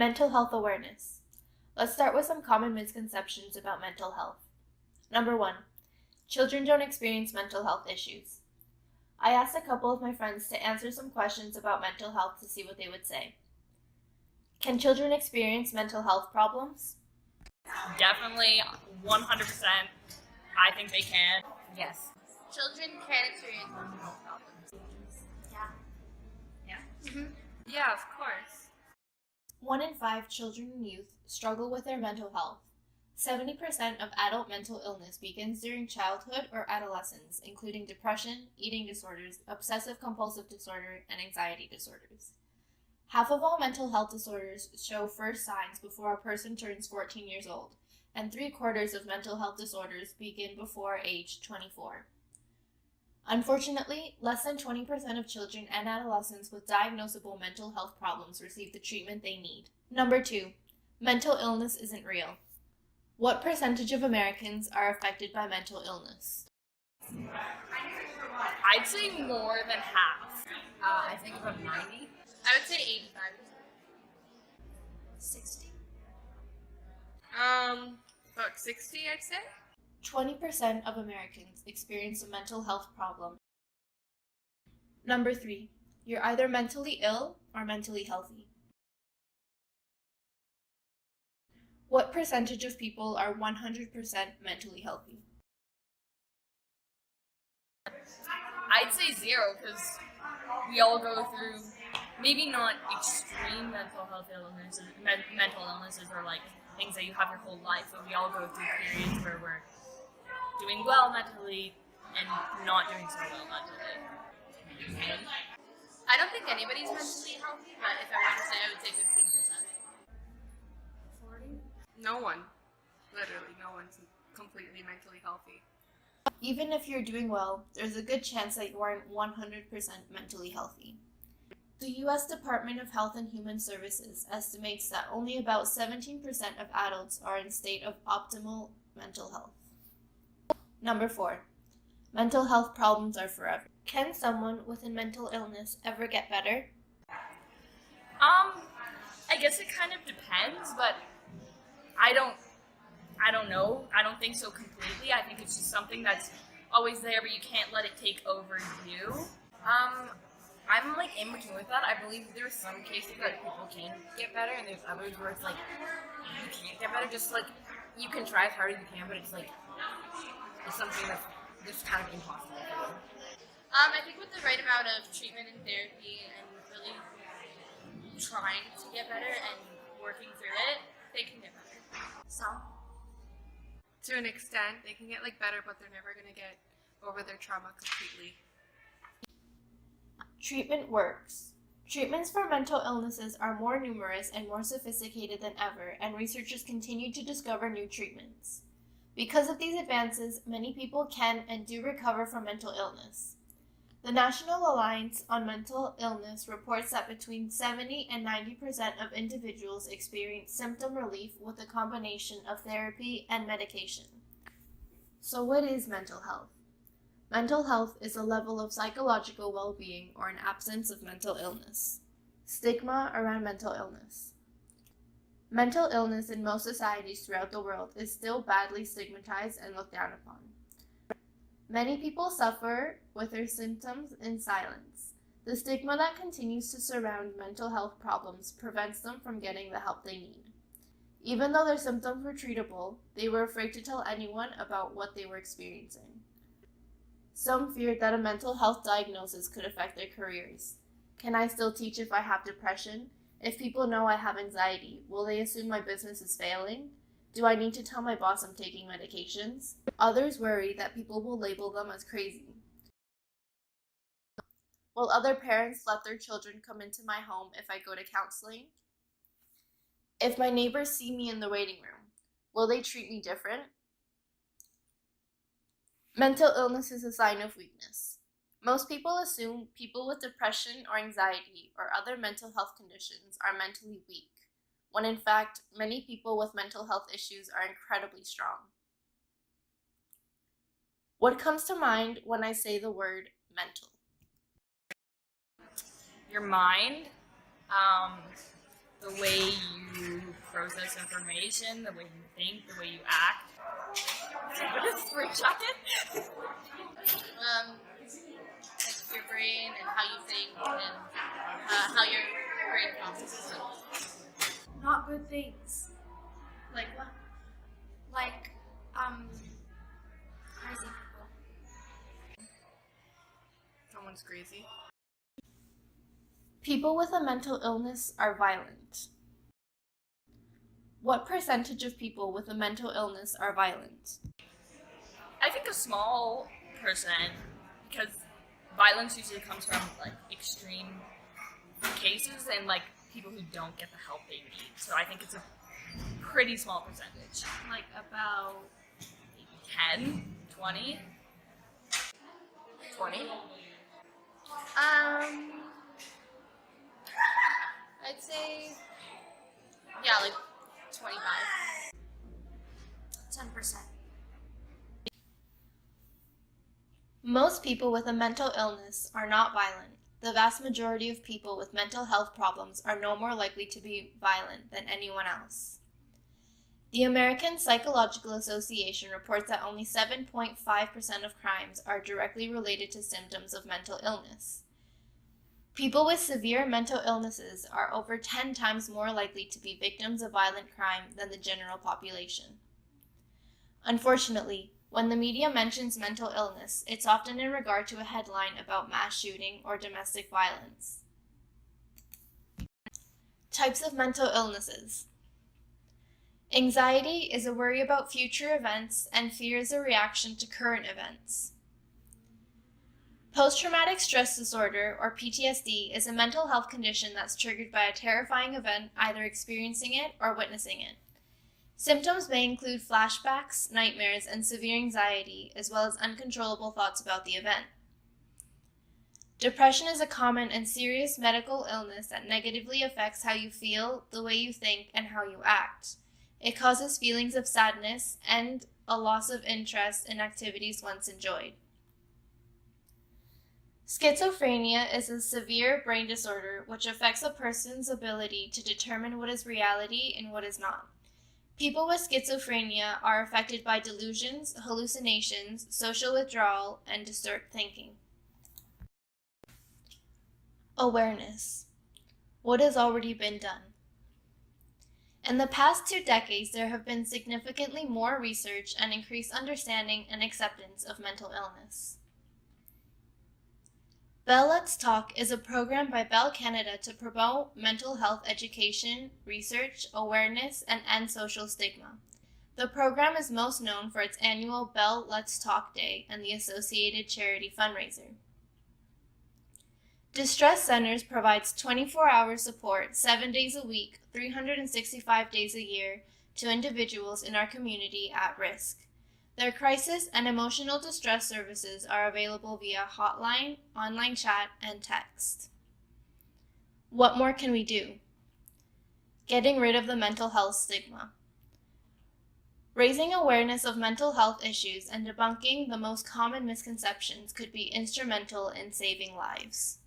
Mental health awareness. Let's start with some common misconceptions about mental health. Number 1. Children don't experience mental health issues. I asked a couple of my friends to answer some questions about mental health to see what they would say. Can children experience mental health problems? Definitely, 100%. I think they can. Yes. Children can experience mental health problems. Yeah, of course. 1 in 5 children and youth struggle with their mental health. 70% of adult mental illness begins during childhood or adolescence, including depression, eating disorders, obsessive-compulsive disorder, and anxiety disorders. Half of all mental health disorders show first signs before a person turns 14 years old, and 3/4 of mental health disorders begin before age 24. Unfortunately, less than 20% of children and adolescents with diagnosable mental health problems receive the treatment they need. Number 2. Mental illness isn't real. What percentage of Americans are affected by mental illness? I'd say more than half. I think about 90. I would say 85%. 60. About 60, I'd say. 20% of Americans experience a mental health problem. Number 3. You're either mentally ill or mentally healthy. What percentage of people are 100% mentally healthy? I'd say 0 because we all go through maybe not extreme mental illnesses or like things that you have your whole life, but we all go through periods where we're doing well mentally and not doing so well mentally. I don't think anybody's mentally healthy, but if I were to say, I would say 15%. 40? No one. Literally, no one's completely mentally healthy. Even if you're doing well, there's a good chance that you aren't 100% mentally healthy. The U.S. Department of Health and Human Services estimates that only about 17% of adults are in a state of optimal mental health. Number 4. Mental health problems are forever. Can someone with a mental illness ever get better? I guess it kind of depends, but I don't know. I don't think so completely. I think it's just something that's always there, but you can't let it take over you. I'm like in between with that. I believe there's some cases that people can get better, and there's others where it's like you can't get better. Just like you can try as hard as you can, but it's like it's something that's just kind of impossible to do. I think with the right amount of treatment and therapy and really trying to get better and working through it, they can get better. Some. To an extent, they can get better, but they're never going to get over their trauma completely. Treatment works. Treatments for mental illnesses are more numerous and more sophisticated than ever, and researchers continue to discover new treatments. Because of these advances, many people can and do recover from mental illness. The National Alliance on Mental Illness reports that between 70 and 90% of individuals experience symptom relief with a combination of therapy and medication. So what is mental health? Mental health is a level of psychological well-being or an absence of mental illness. Stigma around mental illness. Mental illness in most societies throughout the world is still badly stigmatized and looked down upon. Many people suffer with their symptoms in silence. The stigma that continues to surround mental health problems prevents them from getting the help they need. Even though their symptoms were treatable, they were afraid to tell anyone about what they were experiencing. Some feared that a mental health diagnosis could affect their careers. Can I still teach if I have depression? If people know I have anxiety, will they assume my business is failing? Do I need to tell my boss I'm taking medications? Others worry that people will label them as crazy. Will other parents let their children come into my home if I go to counseling? If my neighbors see me in the waiting room, will they treat me different? Mental illness is a sign of weakness. Most people assume people with depression or anxiety or other mental health conditions are mentally weak, when in fact, many people with mental health issues are incredibly strong. What comes to mind when I say the word mental? Your mind, the way you process information, the way you think, the way you act. What is screenshot? Like your brain and how you think and how your brain processes things. Not good things. Like what? Like, crazy people. Someone's crazy. People with a mental illness are violent. What percentage of people with a mental illness are violent? I think a small percent, because violence usually comes from like extreme cases and like people who don't get the help they need. So I think it's a pretty small percentage, like about maybe 10, 20. 20? I'd say, like 25. 10%. Most people with a mental illness are not violent. The vast majority of people with mental health problems are no more likely to be violent than anyone else. The American Psychological Association reports that only 7.5% of crimes are directly related to symptoms of mental illness. People with severe mental illnesses are over 10 times more likely to be victims of violent crime than the general population. Unfortunately, when the media mentions mental illness, it's often in regard to a headline about mass shooting or domestic violence. Types of mental illnesses. Anxiety is a worry about future events, and fear is a reaction to current events. Post-traumatic stress disorder, or PTSD, is a mental health condition that's triggered by a terrifying event, either experiencing it or witnessing it. Symptoms may include flashbacks, nightmares, and severe anxiety, as well as uncontrollable thoughts about the event. Depression is a common and serious medical illness that negatively affects how you feel, the way you think, and how you act. It causes feelings of sadness and a loss of interest in activities once enjoyed. Schizophrenia is a severe brain disorder which affects a person's ability to determine what is reality and what is not. People with schizophrenia are affected by delusions, hallucinations, social withdrawal, and disturbed thinking. Awareness. What has already been done? In the past 2 decades, there have been significantly more research and increased understanding and acceptance of mental illness. Bell Let's Talk is a program by Bell Canada to promote mental health education, research, awareness, and end social stigma. The program is most known for its annual Bell Let's Talk Day and the associated charity fundraiser. Distress Centers provides 24-hour support 7 days a week, 365 days a year to individuals in our community at risk. Their crisis and emotional distress services are available via hotline, online chat, and text. What more can we do? Getting rid of the mental health stigma. Raising awareness of mental health issues and debunking the most common misconceptions could be instrumental in saving lives.